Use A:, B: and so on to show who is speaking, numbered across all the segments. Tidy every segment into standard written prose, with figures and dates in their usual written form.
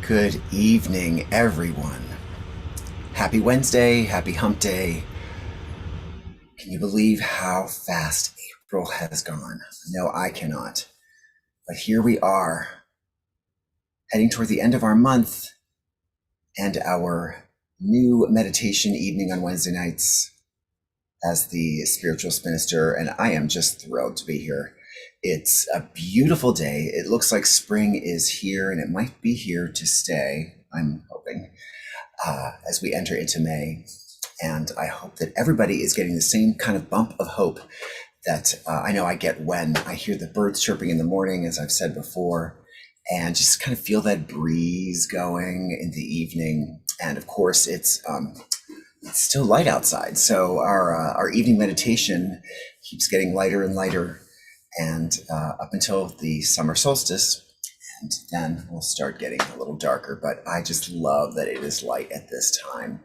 A: Good evening, everyone. Happy Wednesday, happy hump day. Can you believe how fast April has gone? No, I cannot. But here we are, heading toward the end of our month and our new meditation evening on Wednesday nights as the spiritual minister, and I am just thrilled to be here. It's a beautiful day. It looks like spring is here, and it might be here to stay, I'm hoping, as we enter into May. And I hope that everybody is getting the same kind of bump of hope that I know I get when I hear the birds chirping in the morning, as I've said before, and just kind of feel that breeze going in the evening. And of course, it's still light outside, so our evening meditation keeps getting lighter and lighter, and up until the summer solstice, and then we'll start getting a little darker. But I just love that it is light at this time.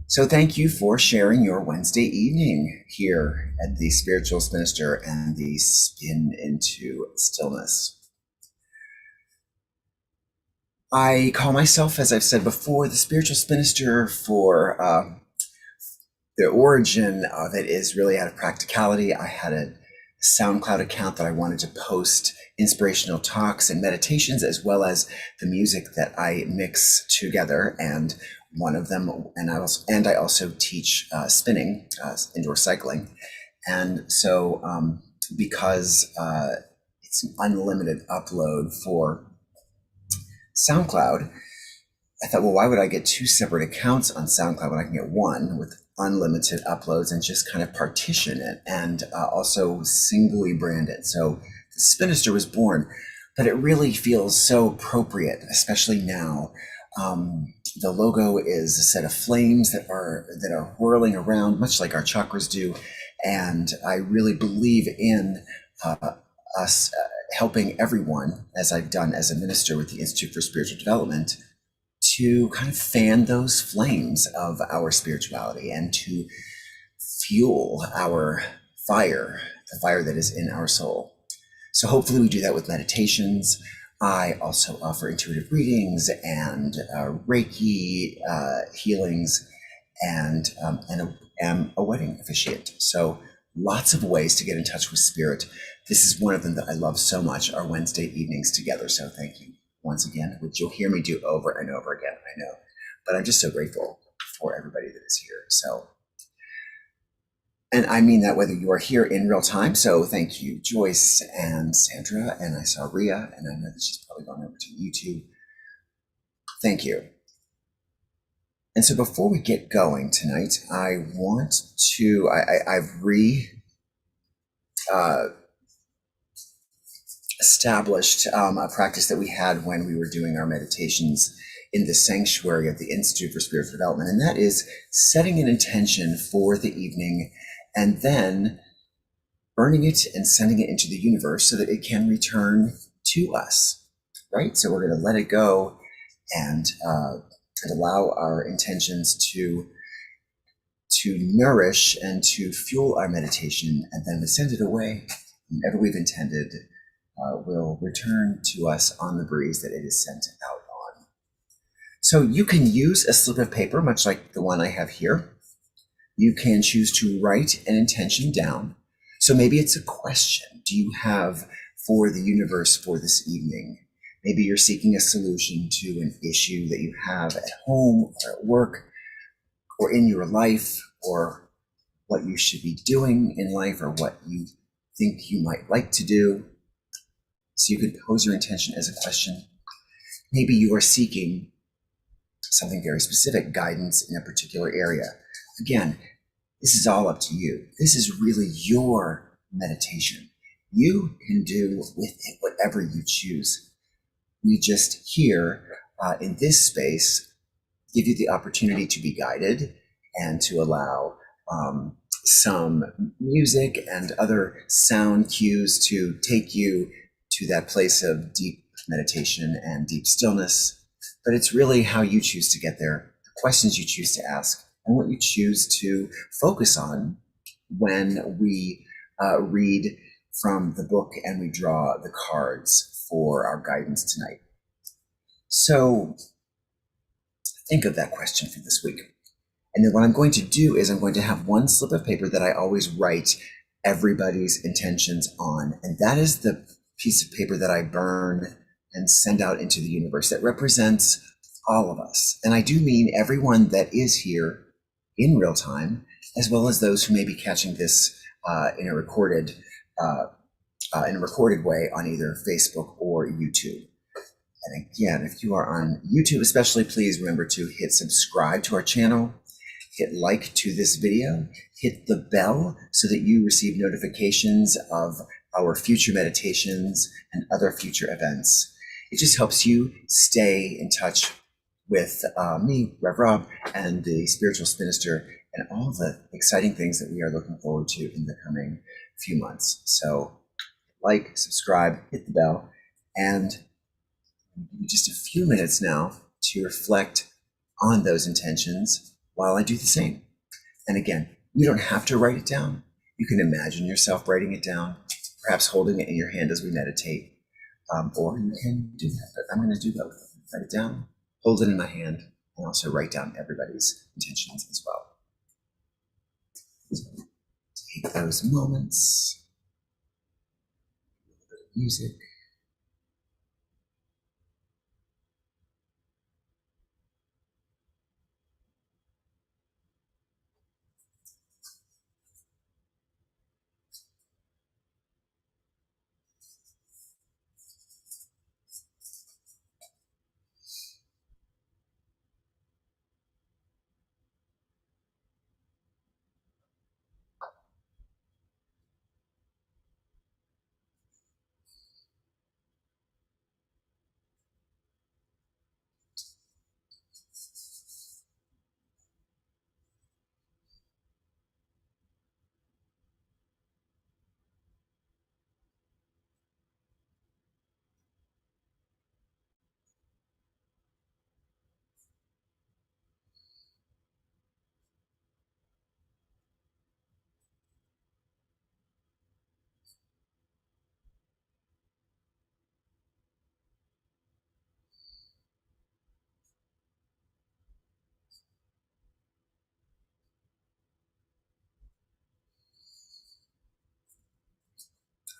A: So thank you for sharing your Wednesday evening here at the Spiritualist Minister and the Spin into Stillness. I call myself, as I've said before, the Spiritualist Minister for the origin of it is really out of practicality. I had a SoundCloud account that I wanted to post inspirational talks and meditations, as well as the music that I mix together. And one of them, and I also teach spinning, indoor cycling. And so because it's an unlimited upload for SoundCloud, I thought, well, why would I get two separate accounts on SoundCloud when I can get one with unlimited uploads and just kind of partition it and also singly brand it? So the Spinister was born, but it really feels so appropriate, especially now. The logo is a set of flames that are whirling around, much like our chakras do, and I really believe in us helping everyone, as I've done as a minister with the Institute for Spiritual Development, to kind of fan those flames of our spirituality and to fuel our fire, the fire that is in our soul. So hopefully we do that with meditations. I also offer intuitive readings and Reiki healings, and am a wedding officiant. So lots of ways to get in touch with spirit. This is one of them that I love so much, our Wednesday evenings together. So thank you once again, which you'll hear me do over and over again, I know. But I'm just so grateful for everybody that is here. So, and I mean that whether you are here in real time. So thank you, Joyce and Sandra, and I saw Ria, and I know that she's probably gone over to YouTube. Thank you. And so before we get going tonight, I want to, I've established a practice that we had when we were doing our meditations in the sanctuary of the Institute for Spiritual Development, and that is setting an intention for the evening and then burning it and sending it into the universe so that it can return to us, right? So we're going to let it go and allow our intentions to nourish and to fuel our meditation, and then we send it away. Whenever we've intended, will return to us on the breeze that it is sent out on. So you can use a slip of paper, much like the one I have here. You can choose to write an intention down. So maybe it's a question. Do you have for the universe for this evening? Maybe you're seeking a solution to an issue that you have at home or at work or in your life, or what you should be doing in life, or what you think you might like to do. So you could pose your intention as a question. Maybe you are seeking something very specific, guidance in a particular area. Again, this is all up to you. This is really your meditation. You can do with it whatever you choose. We just here in this space give you the opportunity to be guided and to allow some music and other sound cues to take you to that place of deep meditation and deep stillness. But it's really how you choose to get there, the questions you choose to ask, and what you choose to focus on when we read from the book and we draw the cards for our guidance tonight. So think of that question for this week. And then what I'm going to do is I'm going to have one slip of paper that I always write everybody's intentions on. And that is the piece of paper that I burn and send out into the universe that represents all of us. And I do mean everyone that is here in real time, as well as those who may be catching this in a recorded way on either Facebook or YouTube. And again, if you are on YouTube especially, please remember to hit subscribe to our channel, hit like to this video, hit the bell so that you receive notifications of our future meditations and other future events. It just helps you stay in touch with me, Rev Rob, and the Spiritual Spinster, and all the exciting things that we are looking forward to in the coming few months. So like, subscribe, hit the bell, and give you just a few minutes now to reflect on those intentions while I do the same. And again, you don't have to write it down. You can imagine yourself writing it down, perhaps holding it in your hand as we meditate, or you can do that. But I'm going to do both. Write it down, hold it in my hand, and also write down everybody's intentions as well. So take those moments, a little bit of music.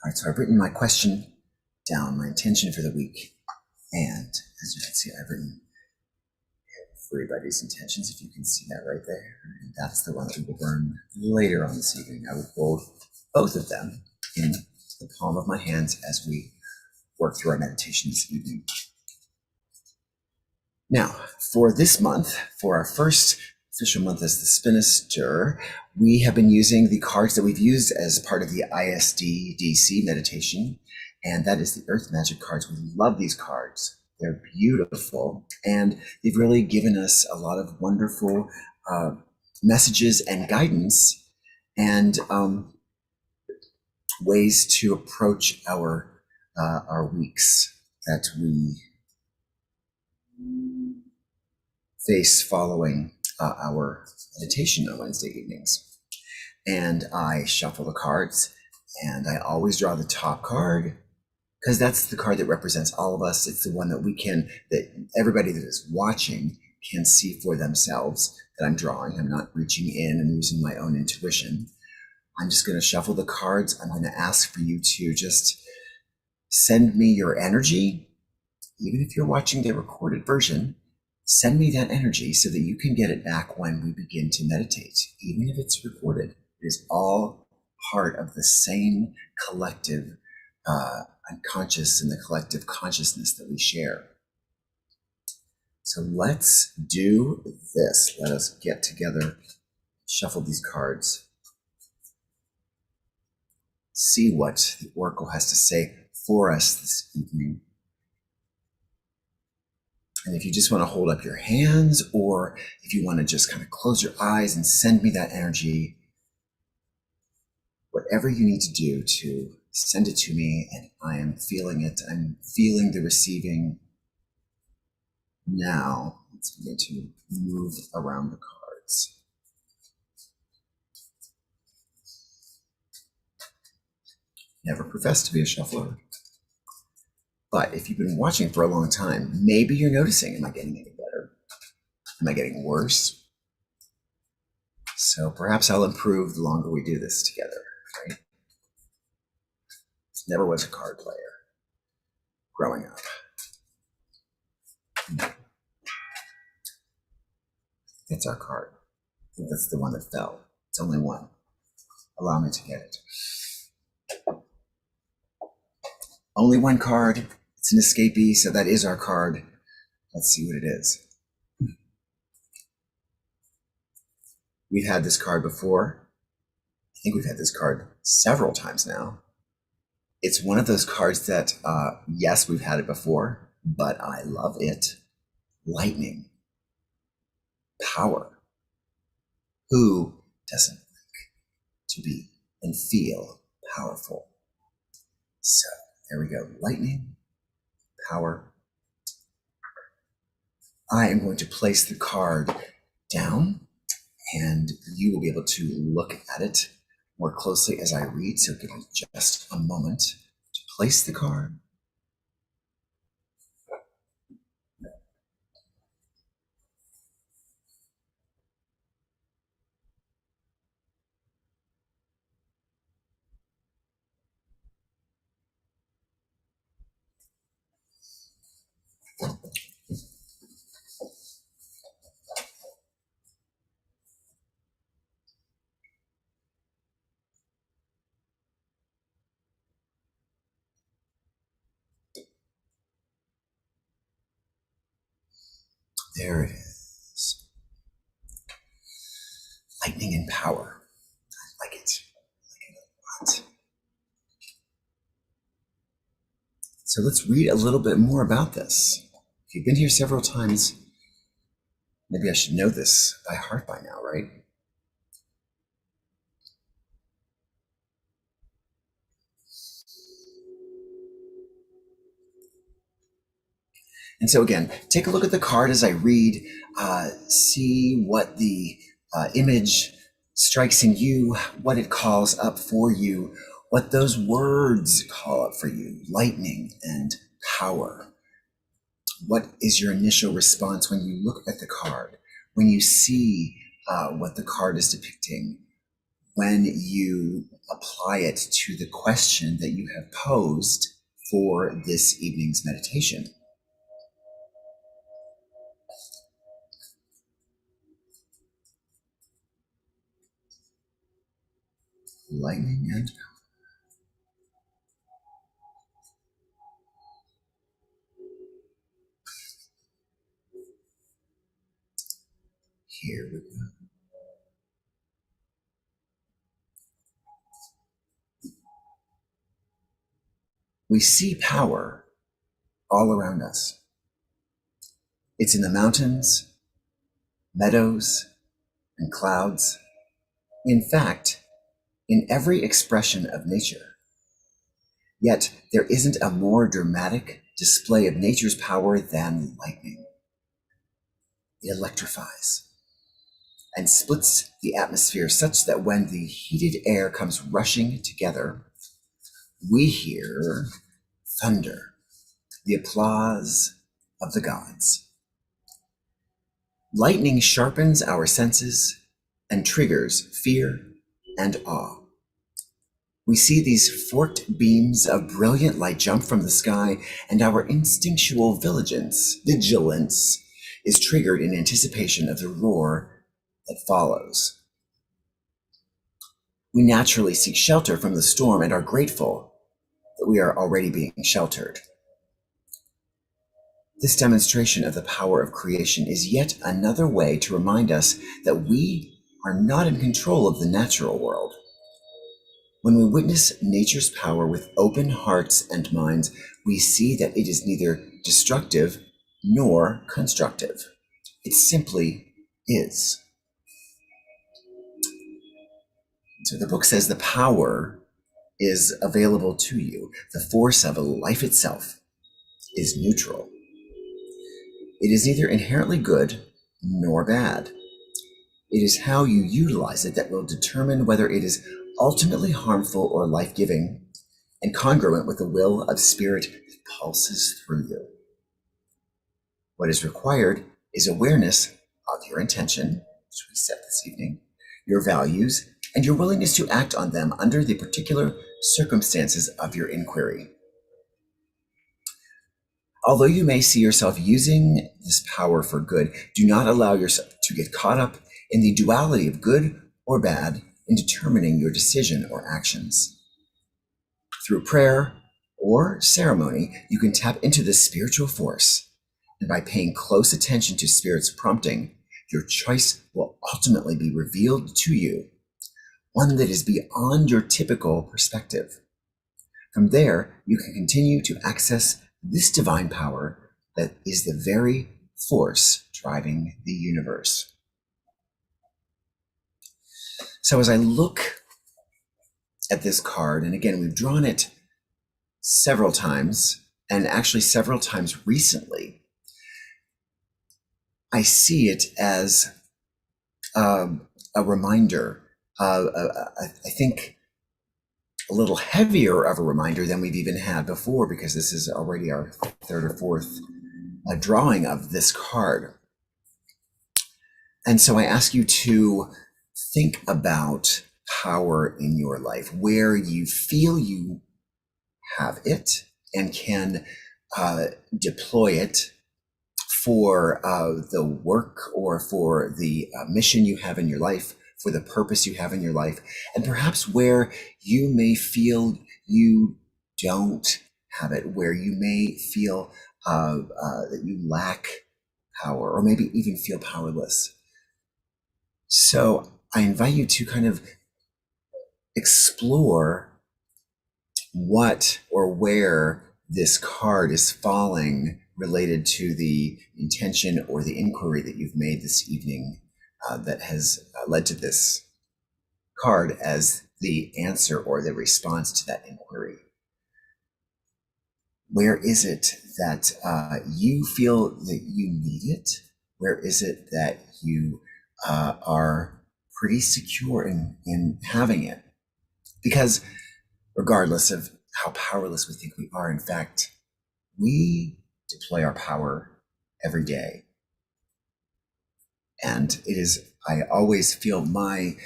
A: All right, so I've written my question down, my intention for the week. And as you can see, I've written everybody's intentions, if you can see that right there. And that's the one that we will burn later on this evening. I will hold both of them in the palm of my hands as we work through our meditation this evening. Now, for this month, for our first official month as the Spinster, we have been using the cards that we've used as part of the ISD-DC meditation, and that is the Earth Magic cards. We love these cards. They're beautiful, and they've really given us a lot of wonderful messages and guidance and ways to approach our weeks that we face following our meditation on Wednesday evenings. And I shuffle the cards, and I always draw the top card because that's the card that represents all of us. It's the one that everybody that is watching can see for themselves that I'm drawing. I'm not reaching in and using my own intuition. I'm just going to shuffle the cards. I'm going to ask for you to just send me your energy. Even if you're watching the recorded version, send me that energy so that you can get it back when we begin to meditate. Even if it's recorded, it is all part of the same collective unconscious and the collective consciousness that we share. So let's do this. Let us get together, shuffle these cards, see what the Oracle has to say for us this evening. And if you just want to hold up your hands, or if you want to just kind of close your eyes and send me that energy, whatever you need to do to send it to me, and I am feeling it. I'm feeling the receiving now. Let's begin to move around the cards. Never professed to be a shuffler, But if you've been watching for a long time, maybe you're noticing, am I getting any better? Am I getting worse? So perhaps I'll improve the longer we do this together, right? Never was a card player growing up. It's our card. I think that's the one that fell. It's only one. Allow me to get it. Only one card. It's an escapee, so that is our card. Let's see what it is. We've had this card before. I think we've had this card several times now. It's one of those cards that, yes, we've had it before, but I love it. Lightning. Power. Who doesn't like to be and feel powerful? So there we go. Lightning, power. I am going to place the card down, and you will be able to look at it more closely as I read. So give me just a moment to place the card. There it is. Lightning and power. I like it. I like it a lot. So let's read a little bit more about this. If you've been here several times, maybe I should know this by heart by now, right? And so again, take a look at the card as I read, see what the image strikes in you, what it calls up for you, what those words call up for you, lightning and power. What is your initial response when you look at the card, when you see what the card is depicting, when you apply it to the question that you have posed for this evening's meditation? Lightning and power. Here we go. We see power all around us. It's in the mountains, meadows, and clouds. In fact, in every expression of nature. Yet there isn't a more dramatic display of nature's power than lightning. It electrifies and splits the atmosphere such that when the heated air comes rushing together, we hear thunder, the applause of the gods. Lightning sharpens our senses and triggers fear and awe. We see these forked beams of brilliant light jump from the sky, and our instinctual vigilance is triggered in anticipation of the roar that follows. We naturally seek shelter from the storm and are grateful that we are already being sheltered. This demonstration of the power of creation is yet another way to remind us that we are not in control of the natural world. When we witness nature's power with open hearts and minds, we see that it is neither destructive nor constructive. It simply is. So the book says the power is available to you. The force of life itself is neutral. It is neither inherently good nor bad. It is how you utilize it that will determine whether it is ultimately harmful or life-giving and congruent with the will of spirit pulses through you. What is required is awareness of your intention, which we set this evening, your values, and your willingness to act on them under the particular circumstances of your inquiry. Although you may see yourself using this power for good, do not allow yourself to get caught up in the duality of good or bad in determining your decision or actions. Through prayer or ceremony, you can tap into this spiritual force, and by paying close attention to Spirit's prompting, your choice will ultimately be revealed to you, one that is beyond your typical perspective. From there, you can continue to access this divine power that is the very force driving the universe. So as I look at this card, and again, we've drawn it several times, and actually several times recently, I see it as a reminder, I think a little heavier of a reminder than we've even had before, because this is already our third or fourth drawing of this card. And so I ask you to think about power in your life, where you feel you have it and can deploy it for the work or for the mission you have in your life, for the purpose you have in your life, and perhaps where you may feel you don't have it, where you may feel that you lack power, or maybe even feel powerless. So I invite you to kind of explore what or where this card is falling related to the intention or the inquiry that you've made this evening that has led to this card as the answer or the response to that inquiry. Where is it that you feel that you need it? Where is it that you are pretty secure in having it? Because regardless of how powerless we think we are, in fact, we deploy our power every day. And it is, I always feel my,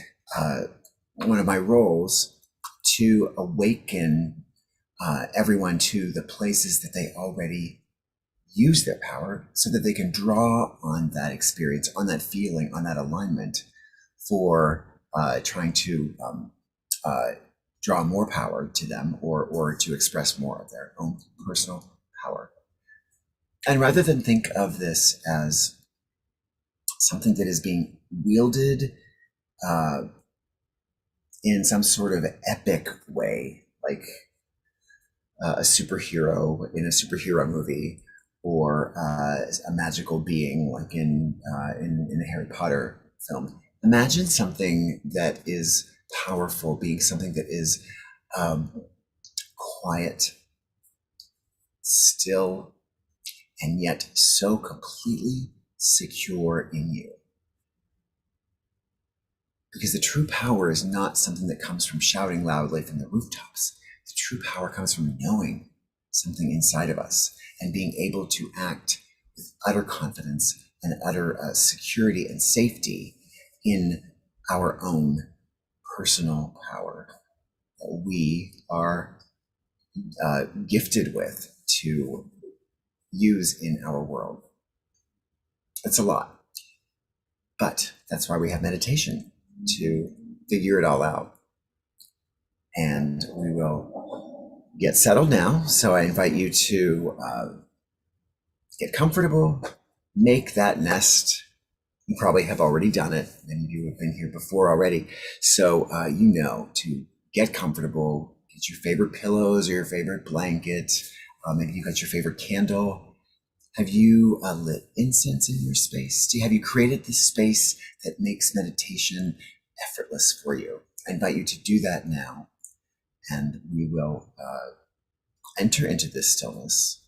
A: one of my roles to awaken everyone to the places that they already use their power, so that they can draw on that experience, on that feeling, on that alignment for trying to draw more power to them, or to express more of their own personal power. And rather than think of this as something that is being wielded in some sort of epic way, like a superhero in a superhero movie, or a magical being like in a Harry Potter film. Imagine something that is powerful being something that is quiet, still, and yet so completely secure in you. Because the true power is not something that comes from shouting loudly from the rooftops. The true power comes from knowing something inside of us and being able to act with utter confidence and utter security and safety in our own personal power that we are gifted with to use in our world. It's a lot, but that's why we have meditation, to figure it all out. And we will get settled now. So I invite you to get comfortable, make that nest. You probably have already done it. Many of you have been here before already. So you know to get comfortable, get your favorite pillows or your favorite blanket. Maybe you got your favorite candle. Have you lit incense in your space? Have you created the space that makes meditation effortless for you? I invite you to do that now. And we will enter into this stillness,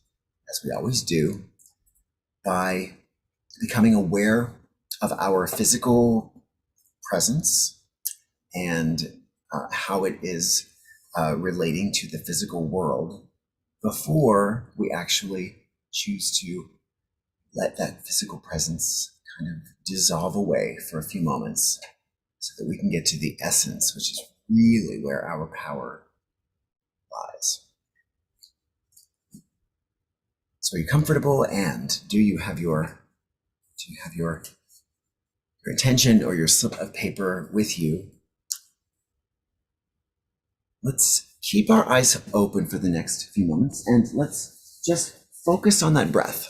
A: as we always do, by becoming aware of our physical presence and how it is relating to the physical world. before we actually choose to let that physical presence kind of dissolve away for a few moments so that we can get to the essence, which is really where our power lies. So are you comfortable, and do you have your attention or your slip of paper with you? Let's keep our eyes open for the next few moments, and let's just focus on that breath.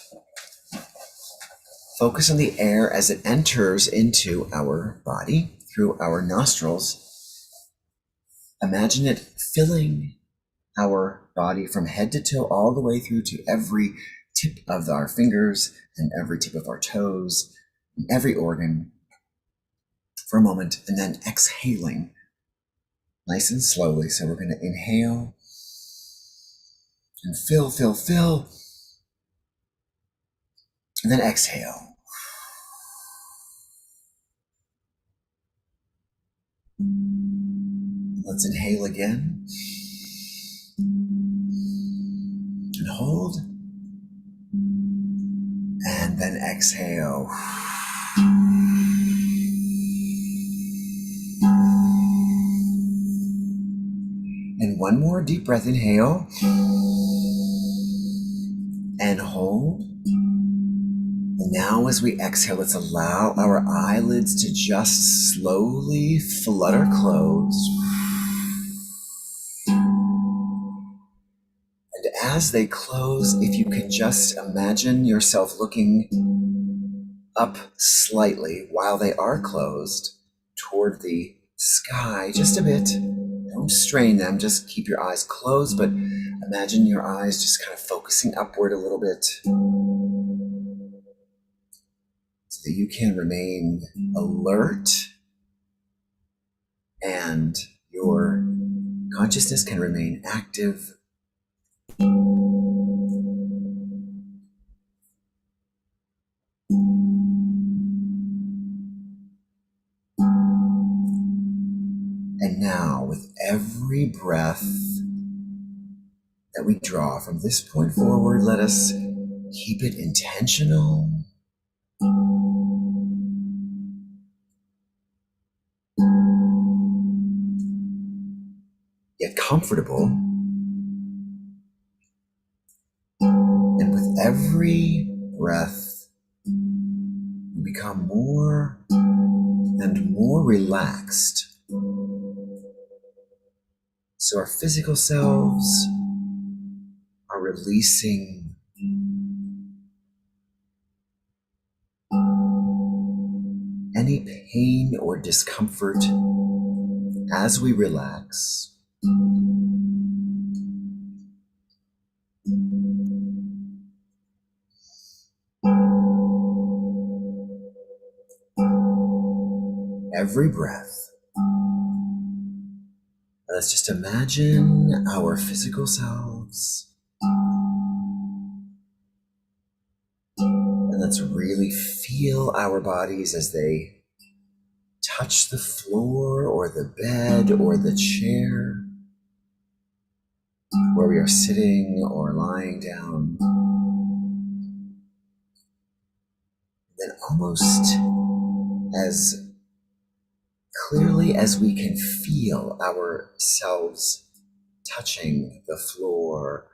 A: Focus on the air as it enters into our body through our nostrils. Imagine it filling our body from head to toe, all the way through to every tip of our fingers and every tip of our toes, and every organ for a moment, and then exhaling nice and slowly. So we're going to inhale and fill, and then exhale. Let's inhale again and hold, and then exhale. And one more deep breath, inhale and hold. And now as we exhale, let's allow our eyelids to just slowly flutter closed. And as they close, if you can just imagine yourself looking up slightly while they are closed toward the sky just a bit. Don't strain them, just keep your eyes closed, but imagine your eyes just kind of focusing upward a little bit so that you can remain alert and your consciousness can remain active. And now, with every breath that we draw from this point forward, let us keep it intentional. Yet comfortable. And with every breath, we become more and more relaxed. So our physical selves are releasing any pain or discomfort as we relax. Every breath. Let's just imagine our physical selves. And let's really feel our bodies as they touch the floor or the bed or the chair where we are sitting or lying down. Then almost as clearly as we can feel ourselves touching the floor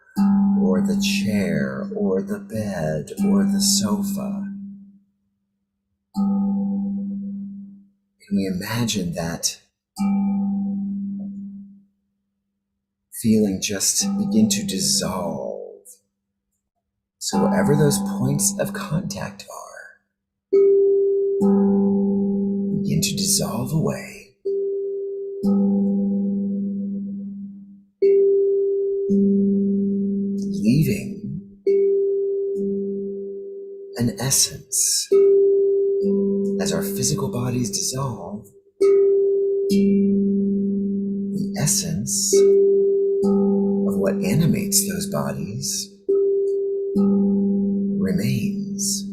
A: or the chair or the bed or the sofa, can we imagine that feeling just begin to dissolve? So wherever those points of contact are, begin to dissolve away. Leaving an essence as our physical bodies dissolve. The essence of what animates those bodies remains.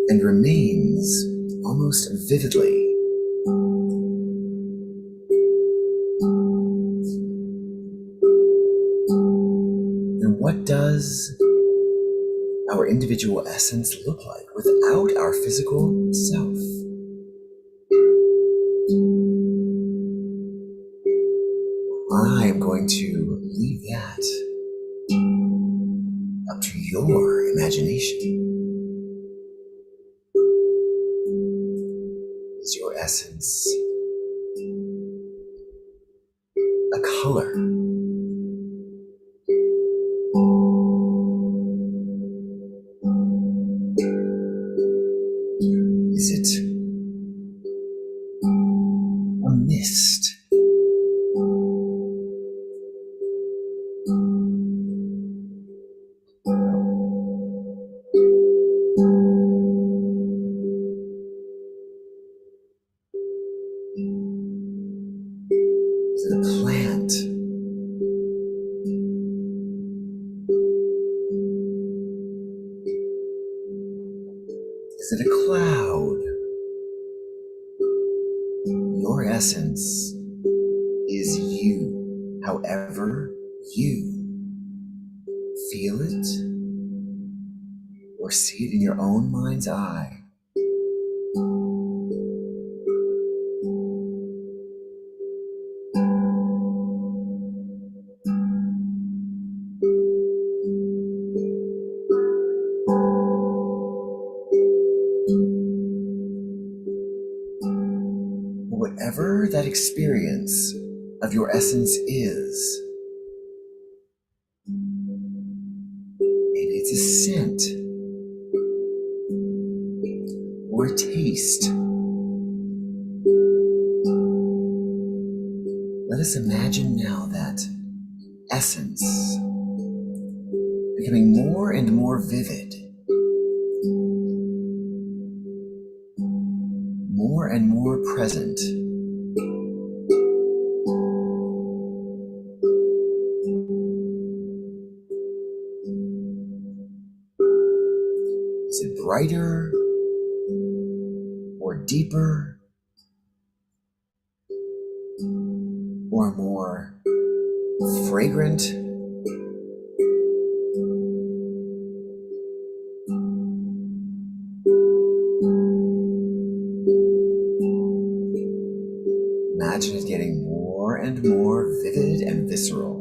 A: And remains almost vividly. does our individual essence look like without our physical self? I am going to leave that up to your imagination. Is your essence a color? Is it a mist? Is it a plant? Is it a cloud? Your essence is you, however you feel it or see it in your own mind's eye. Whatever that experience of your essence is, maybe it's a scent or a taste. Let us imagine now that essence becoming more and more vivid, more and more present. Is it brighter or deeper or more fragrant? Imagine it getting more and more vivid and visceral.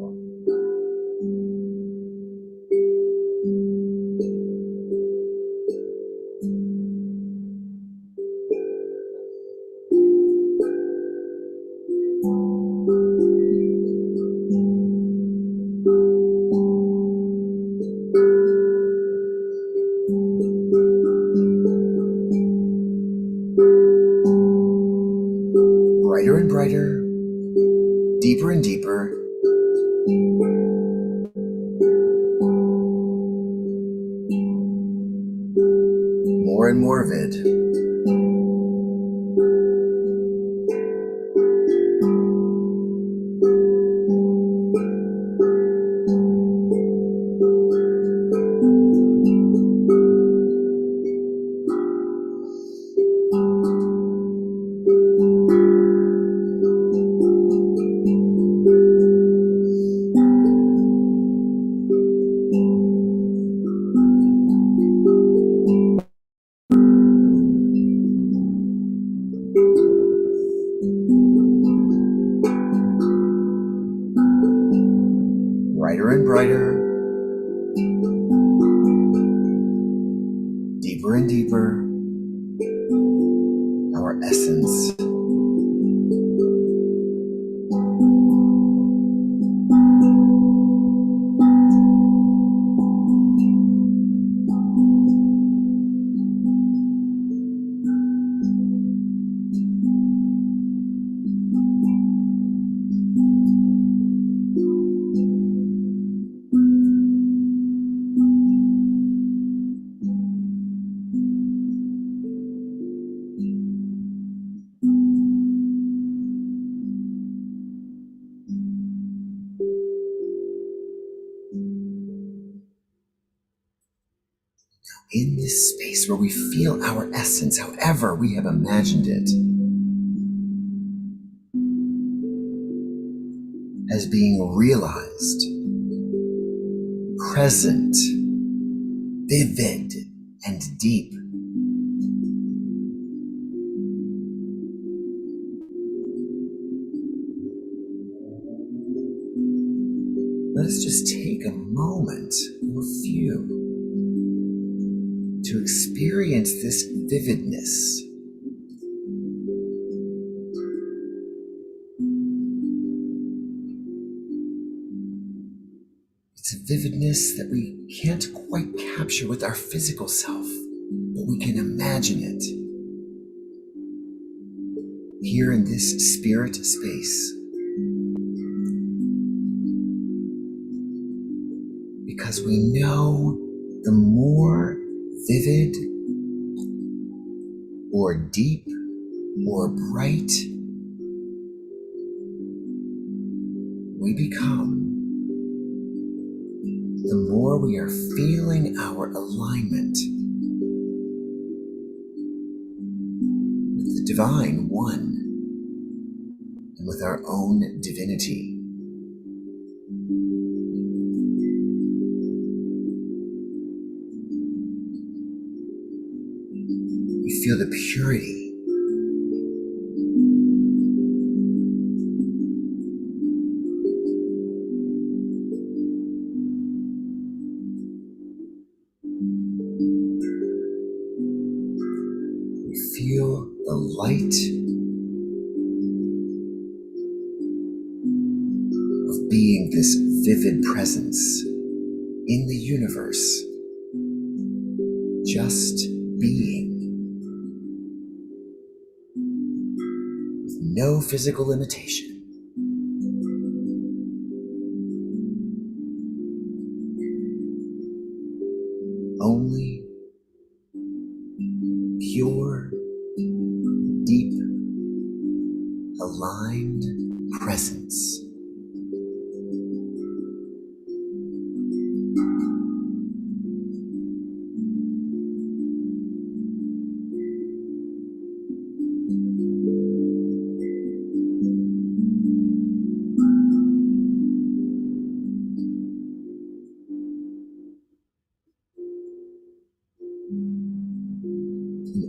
A: Brighter and brighter, deeper and deeper. More and more vivid. Brighter and brighter, deeper and deeper, our essence. In this space where we feel our essence, however we have imagined it, as being realized, present, vivid, and deep. Let us just take a moment or few to experience this vividness. It's a vividness that we can't quite capture with our physical self, but we can imagine it here in this spirit space. Because we know the more vivid or deep or bright we become, the more we are feeling our alignment with the Divine One and with our own divinity. We feel the purity. We feel the light of being this vivid presence in the universe, just being, with no physical limitation. Only pure, deep, aligned presence.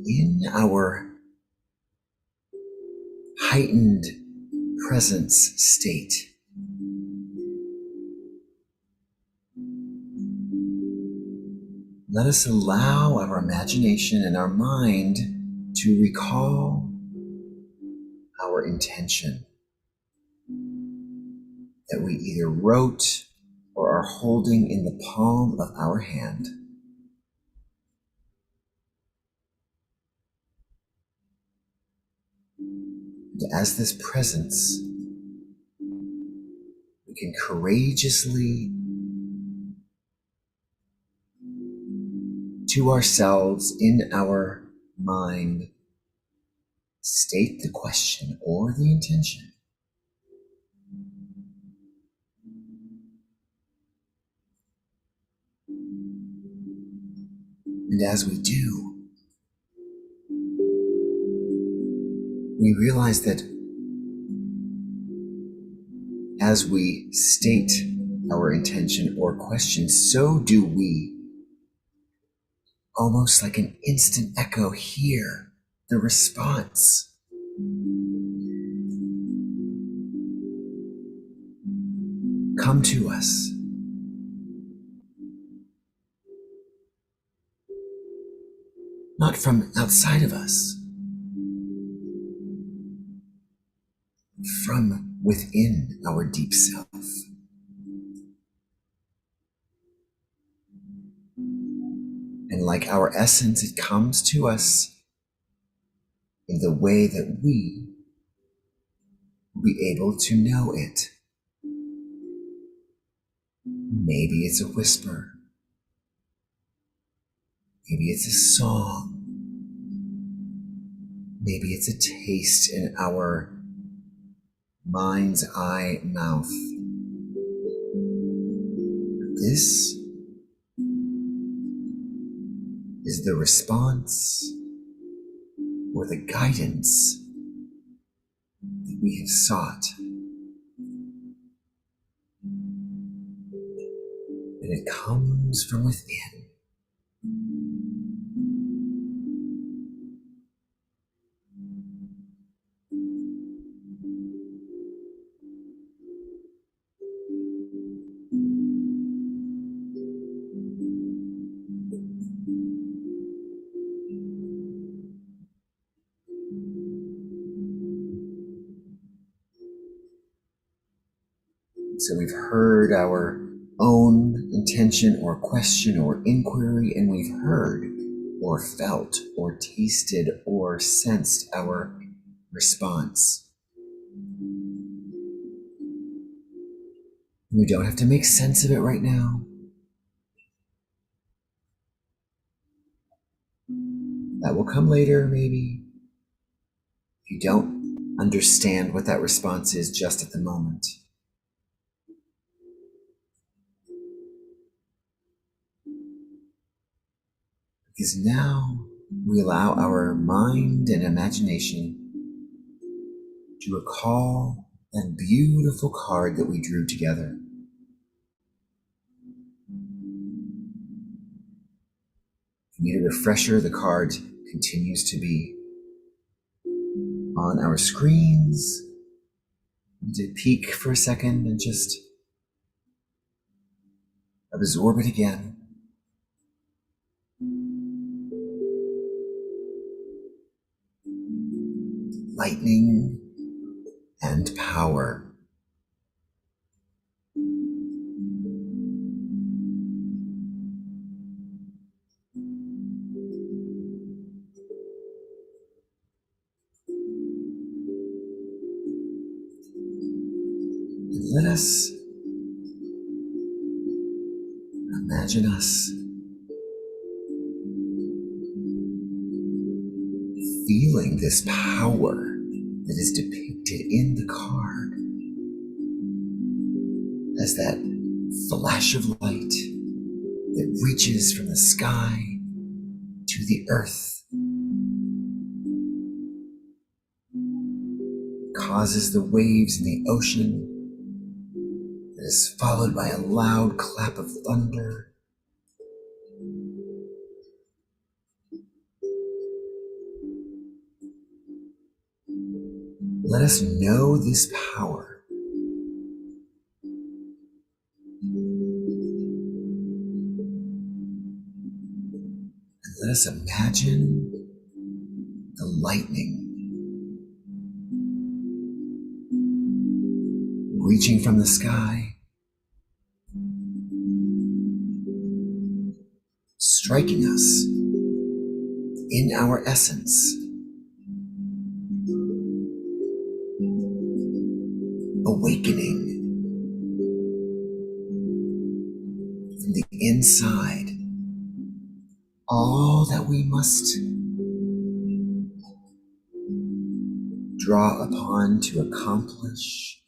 A: In our heightened presence state, let us allow our imagination and our mind to recall our intention that we either wrote or are holding in the palm of our hand. And as this presence, we can courageously, to ourselves in our mind, state the question or the intention. And as we do, we realize that as we state our intention or question, so do we, almost like an instant echo, hear the response. Come to us. Not from outside of us, from within our deep self. And like our essence, it comes to us in the way that we will be able to know it. Maybe it's a whisper. Maybe it's a song. Maybe it's a taste in our mind's eye mouth. This is the response or the guidance that we have sought. and it comes from within. So we've heard our own intention or question or inquiry, and we've heard or felt or tasted or sensed our response. We don't have to make sense of it right now. That will come later, maybe. If you don't understand what that response is just at the moment. Because now we allow our mind and imagination to recall that beautiful card that we drew together. If you need a refresher, the card continues to be on our screens. To peek for a second and just absorb it again. Lightning and power. And let us imagine us feeling this power that is depicted in the card as that flash of light that reaches from the sky to the earth, causes the waves in the ocean, that is followed by a loud clap of thunder. Let us know this power. And let us imagine the lightning reaching from the sky, striking us in our essence, awakening from the inside all that we must draw upon to accomplish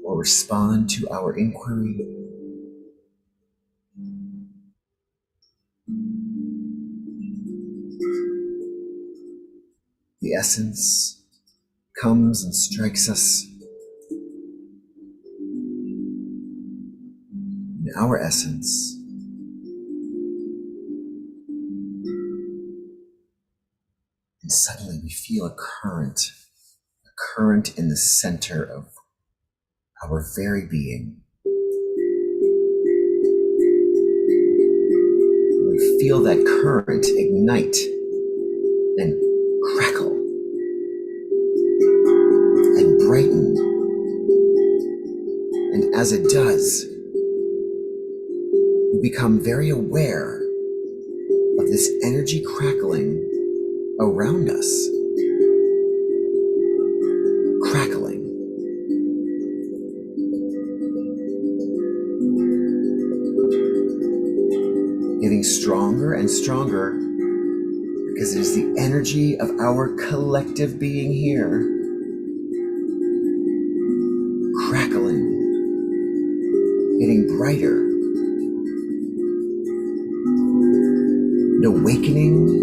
A: or respond to our inquiry. The essence comes and strikes us in our essence. And suddenly we feel a current in the center of our very being. We feel that current ignite and crackle and brighten. And as it does, we become very aware of this energy crackling around us. Crackling. Getting stronger and stronger because it is the energy of our collective being here. Crackling. Getting brighter. An awakening.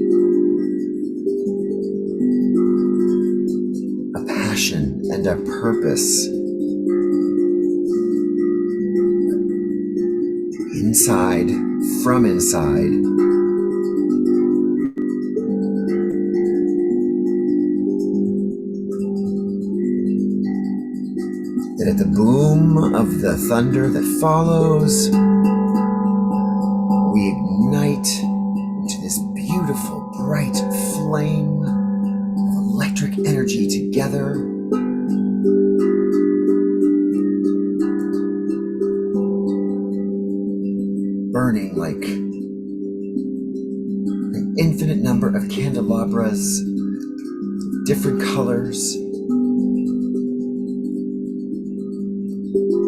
A: A passion and a purpose inside, from inside, that at the boom of the thunder that follows, we ignite into this beautiful, bright flame of electric energy together, burning like an infinite number of candelabras, different colors,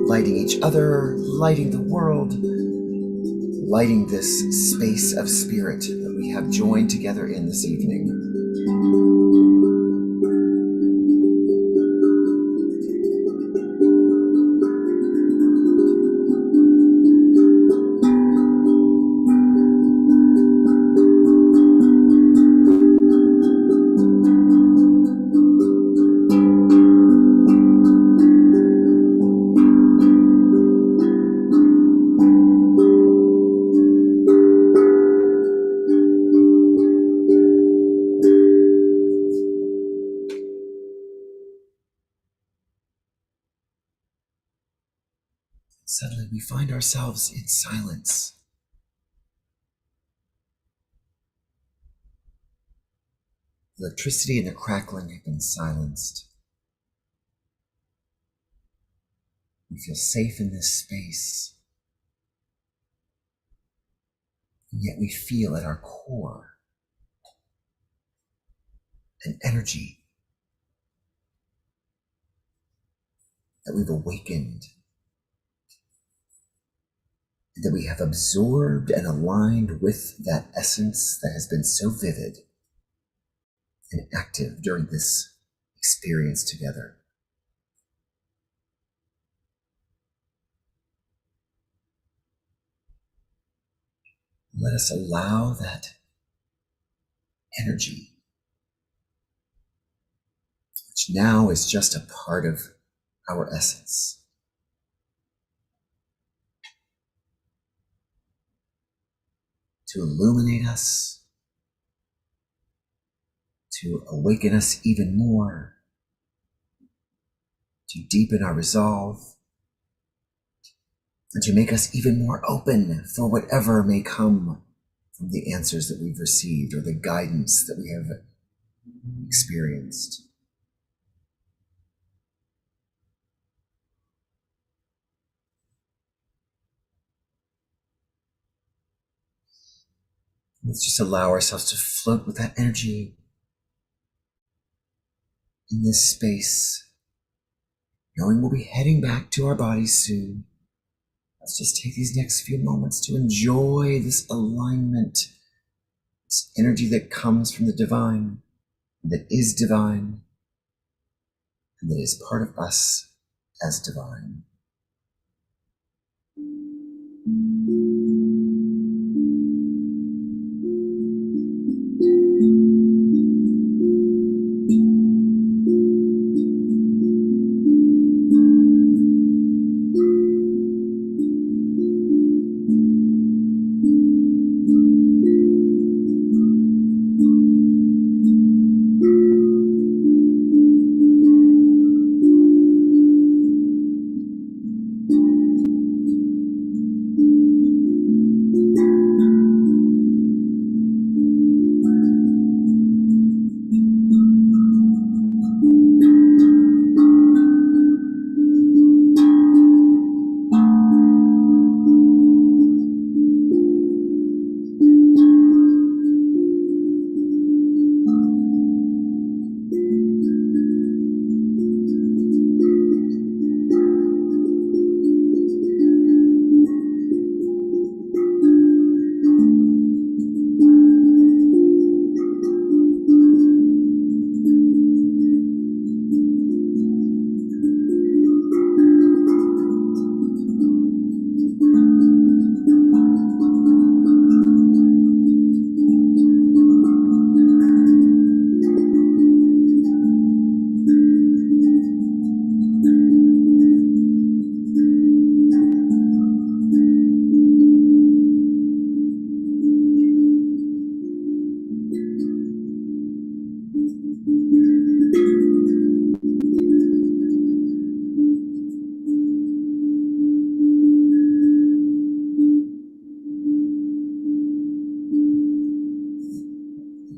A: lighting each other, lighting the world, lighting this space of spirit that we have joined together in this evening. Suddenly we find ourselves in silence. The electricity and the crackling have been silenced. We feel safe in this space. And yet we feel at our core an energy that we've awakened, that we have absorbed and aligned with that essence that has been so vivid and active during this experience together. Let us allow that energy, which now is just a part of our essence, to illuminate us, to awaken us even more, to deepen our resolve, and to make us even more open for whatever may come from the answers that we've received or the guidance that we have experienced. Let's just allow ourselves to float with that energy in this space, knowing we'll be heading back to our bodies soon. Let's just take these next few moments to enjoy this alignment, this energy that comes from the divine, that is divine, and that is part of us as divine.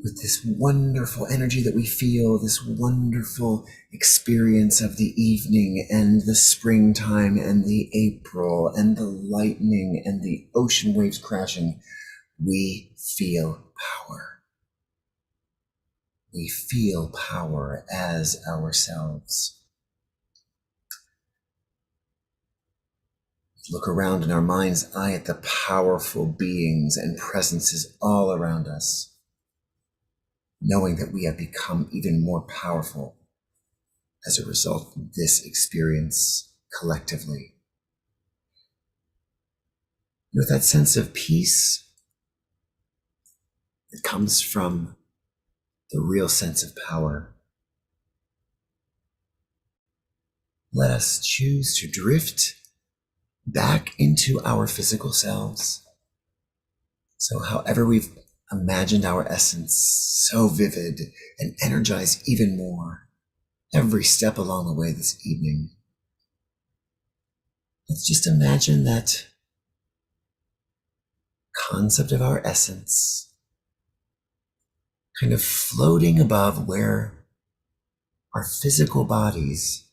A: with this wonderful energy that we feel, this wonderful experience of the evening and the springtime and the April and the lightning and the ocean waves crashing, we feel power. We feel power as ourselves. Look around in our mind's eye at the powerful beings and presences all around us, knowing that we have become even more powerful as a result of this experience collectively. With that sense of peace that comes from the real sense of power, let us choose to drift back into our physical selves. So however we've imagined our essence so vivid and energized even more every step along the way this evening, let's just imagine that concept of our essence kind of floating above where our physical bodies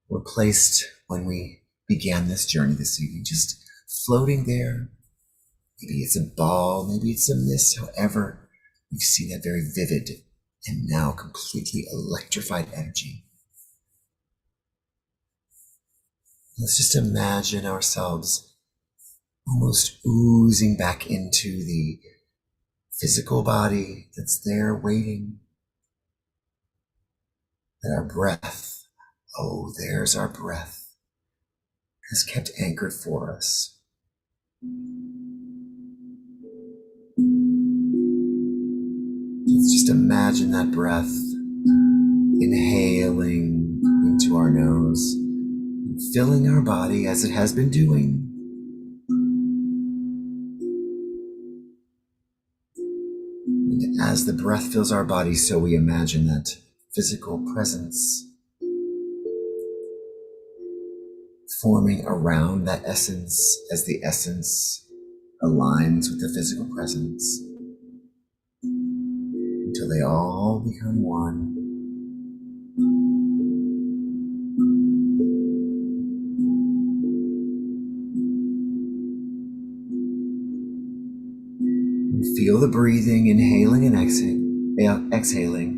A: were placed when we began this journey this evening, just floating there. Maybe it's a ball, maybe it's a mist, however, we see that very vivid and now completely electrified energy. Let's just imagine ourselves almost oozing back into the physical body that's there waiting. That our breath, oh, there's our breath, has kept anchored for us. Let's just imagine that breath inhaling into our nose and filling our body as it has been doing. And as the breath fills our body, so we imagine that physical presence forming around that essence as the essence aligns with the physical presence until they all become one. And feel the breathing, inhaling and exhaling.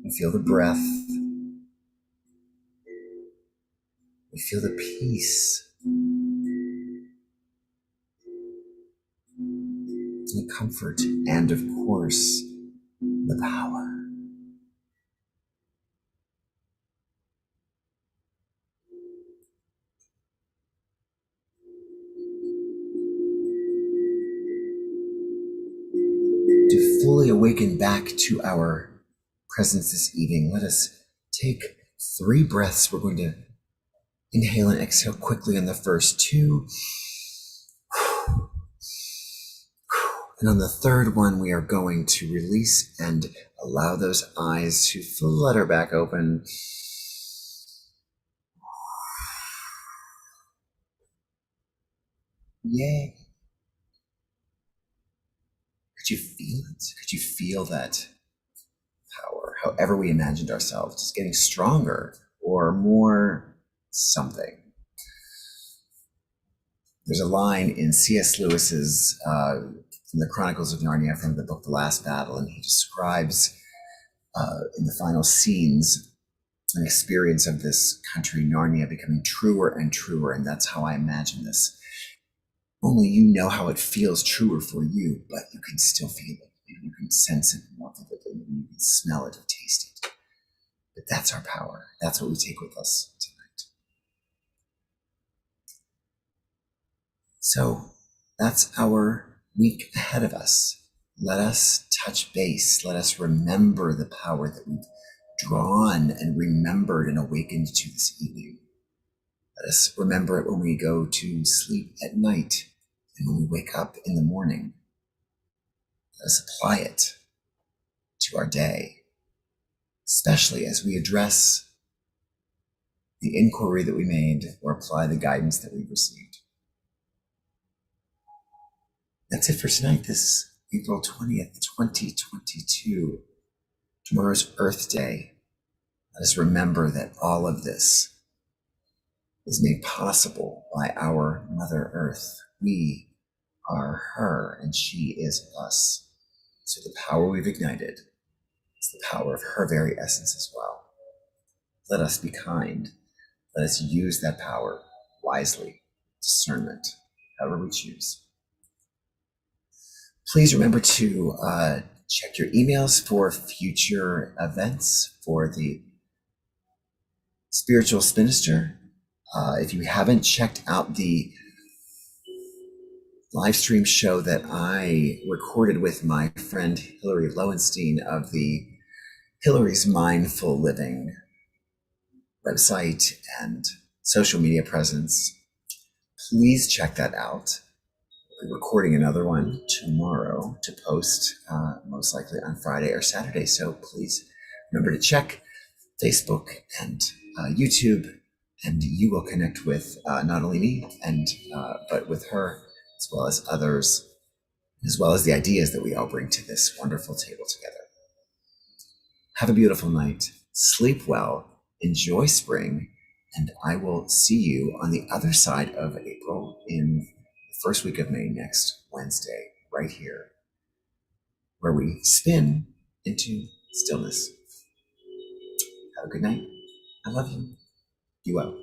A: And feel the breath. We feel the peace the comfort, and of course, the power. To fully awaken back to our presence this evening, let us take 3 breaths. We're going to inhale and exhale quickly on the first 2. And on the third one, we are going to release and allow those eyes to flutter back open. Yay. Could you feel it? Could you feel that power, however we imagined ourselves, just getting stronger or more something? There's a line in C.S. Lewis's from the Chronicles of Narnia from the book The Last Battle, and he describes in the final scenes an experience of this country, Narnia, becoming truer and truer, and that's how I imagine this. Only you know how it feels truer for you, but you can still feel it. You can sense it more vividly. You can smell it or taste it. But that's our power. That's what we take with us tonight. So that's our week ahead of us. Let us touch base. Let us remember the power that we've drawn and remembered and awakened to this evening. Let us remember it when we go to sleep at night and when we wake up in the morning. Let us apply it to our day, especially as we address the inquiry that we made or apply the guidance that we've received. That's it for tonight, this April 20th, 2022. Tomorrow's Earth Day. Let us remember that all of this is made possible by our Mother Earth. We are her and she is us. So the power we've ignited is the power of her very essence as well. Let us be kind. Let us use that power wisely. Discernment, however we choose. Please remember to check your emails for future events for the Spiritual Spinster. If you haven't checked out the live stream show that I recorded with my friend Hillary Lowenstein of the Hillary's Mindful Living website and social media presence, please check that out. We're recording another one tomorrow to post most likely on Friday or Saturday. So please remember to check Facebook and YouTube, and you will connect with not only me but with her, as well as others, as well as the ideas that we all bring to this wonderful table together. Have a beautiful night. Sleep well. Enjoy spring. And I will see you on the other side of April in the first week of May next Wednesday, right here, where we spin into stillness. Have a good night. I love you. Be well.